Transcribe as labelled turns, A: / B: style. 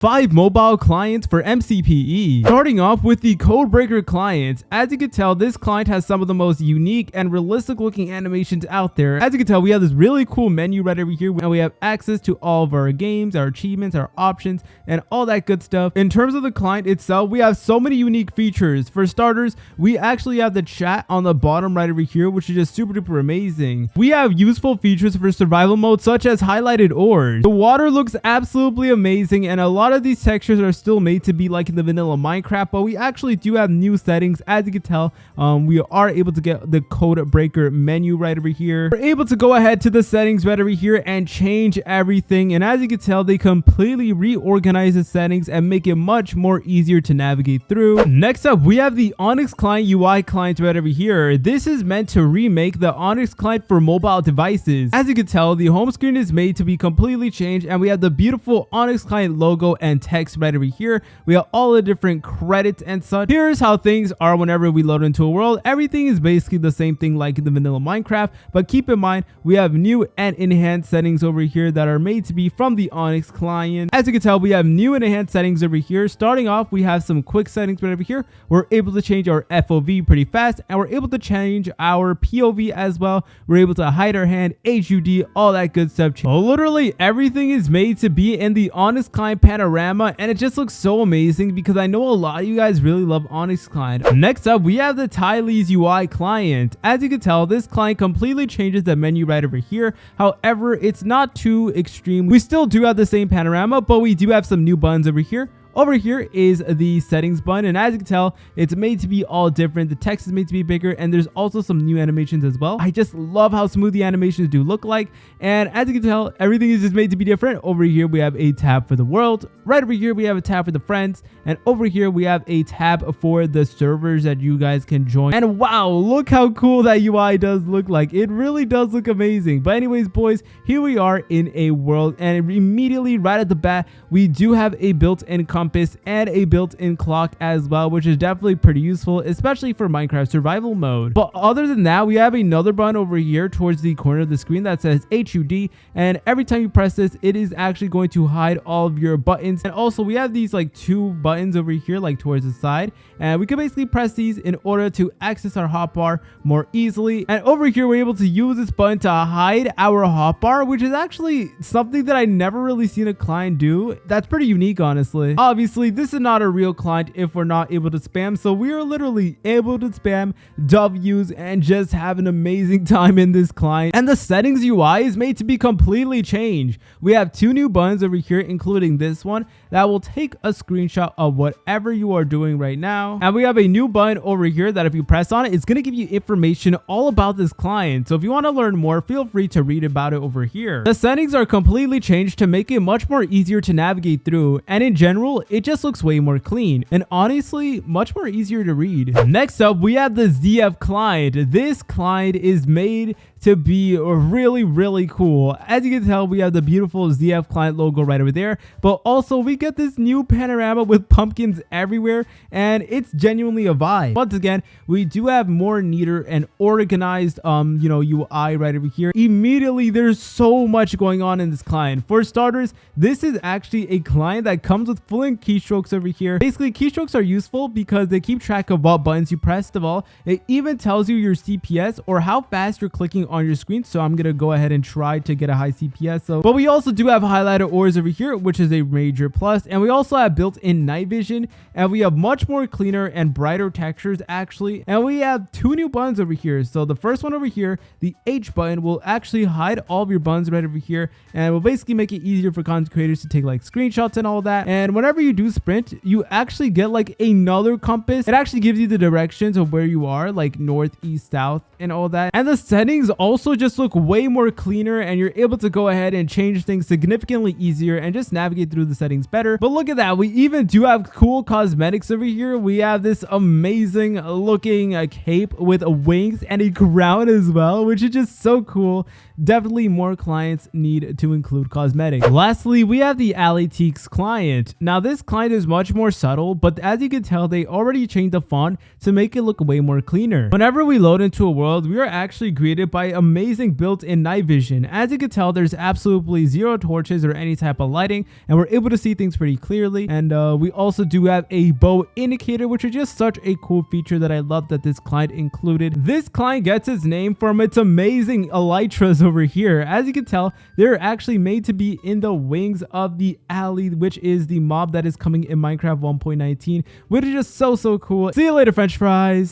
A: 5 mobile clients for MCPE. Starting off with the Codebreaker client. As you can tell, this client has some of the most unique and realistic looking animations out there. As you can tell, we have this really cool menu right over here, and we have access to all of our games, our achievements, our options, and all that good stuff. In terms of the client itself, we have so many unique features. For starters, we actually have the chat on the bottom right over here, which is just super duper amazing. We have useful features for survival mode, such as highlighted ores. The water looks absolutely amazing, and a lot of these textures are still made to be like in the vanilla Minecraft, but we actually do have new settings. As you can tell, we are able to get the Codebreaker menu right over here. We're able to go ahead to the settings right over here and change everything, and as you can tell, they completely reorganize the settings and make it much more easier to navigate through. Next up, we have the Onix client UI client right over here. This is meant to remake the Onix client for mobile devices. As you can tell, the home screen is made to be completely changed, and we have the beautiful Onix client logo and text right over here. We have all the different credits and such. Here's how things are whenever we load into a world. Everything is basically the same thing like in the vanilla Minecraft, but keep in mind we have new and enhanced settings over here that are made to be from the Onix client. As you can tell, we have new and enhanced settings over here. Starting off, we have some quick settings right over here. We're able to change our FOV pretty fast, and we're able to change our POV as well. We're able to hide our hand, HUD, all that good stuff. Literally everything is made to be in the Onix client panorama, and it just looks so amazing because I know a lot of you guys really love Onix client. Next up, we have the Tylee's UI client. As you can tell, this client completely changes the menu right over here. However, it's not too extreme. We still do have the same panorama, but we do have some new buttons over here. Over here is the settings button, and as you can tell, it's made to be all different. The text is made to be bigger, and there's also some new animations as well. I just love how smooth the animations do look like, and as you can tell, everything is just made to be different. Over here, we have a tab for the world. Right over here, we have a tab for the friends, and over here, we have a tab for the servers that you guys can join. And wow, look how cool that UI does look like. It really does look amazing. But anyways, boys, here we are in a world, and immediately right at the bat, we do have a built-in compass and a built-in clock as well, which is definitely pretty useful, especially for Minecraft survival mode. But other than that, we have another button over here towards the corner of the screen that says HUD, and every time you press this, it is actually going to hide all of your buttons. And also, we have these like 2 buttons over here, like towards the side, and we can basically press these in order to access our hotbar more easily. And over here, we're able to use this button to hide our hotbar, which is actually something that I never really seen a client do. That's pretty unique, honestly. Obviously, this is not a real client if we're not able to spam, so we are literally able to spam W's and just have an amazing time in this client. And the settings UI is made to be completely changed. We have 2 new buttons over here, including this one that will take a screenshot of whatever you are doing right now. And we have a new button over here that if you press on it, it's going to give you information all about this client. So if you want to learn more, feel free to read about it over here. The settings are completely changed to make it much more easier to navigate through, and in general, it just looks way more clean and honestly much more easier to read. Next up, we have the ZF client. This client is made to be really cool. As you can tell, we have the beautiful ZF client logo right over there, but also we get this new panorama with pumpkins everywhere, and it's genuinely a vibe. Once again, we do have more neater and organized UI right over here. Immediately, there's so much going on in this client. For starters, this is actually a client that comes with full-in keystrokes over here. Basically, keystrokes are useful because they keep track of what buttons you pressed of all. It even tells you your CPS or how fast you're clicking on your screen, so I'm gonna go ahead and try to get a high CPS. But we also do have highlighted ores over here, which is a major plus, and we also have built-in night vision, and we have much more cleaner and brighter textures actually, and we have 2 new buttons over here. So the first one over here, the H button, will actually hide all of your buttons right over here, and it will basically make it easier for content creators to take like screenshots and all that. And whenever you do sprint, you actually get like another compass. It actually gives you the directions of where you are, like north, east, south, and all that. And the settings also just look way more cleaner, and you're able to go ahead and change things significantly easier and just navigate through the settings better. But look at that, we even do have cool cosmetics over here. We have this amazing looking cape with wings and a crown as well, which is just so cool. Definitely more clients need to include cosmetics. Lastly, we have the Allay client. Now this client is much more subtle, but as you can tell, they already changed the font to make it look way more cleaner. Whenever we load into a world, we are actually greeted by amazing built-in night vision. As you can tell, there's absolutely zero torches or any type of lighting, and we're able to see things pretty clearly. And we also do have a bow indicator, which is just such a cool feature that I love that this client included. This client gets its name from its amazing elytras over here. As you can tell, they're actually made to be in the wings of the Allay, which is the mob that is coming in Minecraft 1.19, which is just so cool. See you later, French fries.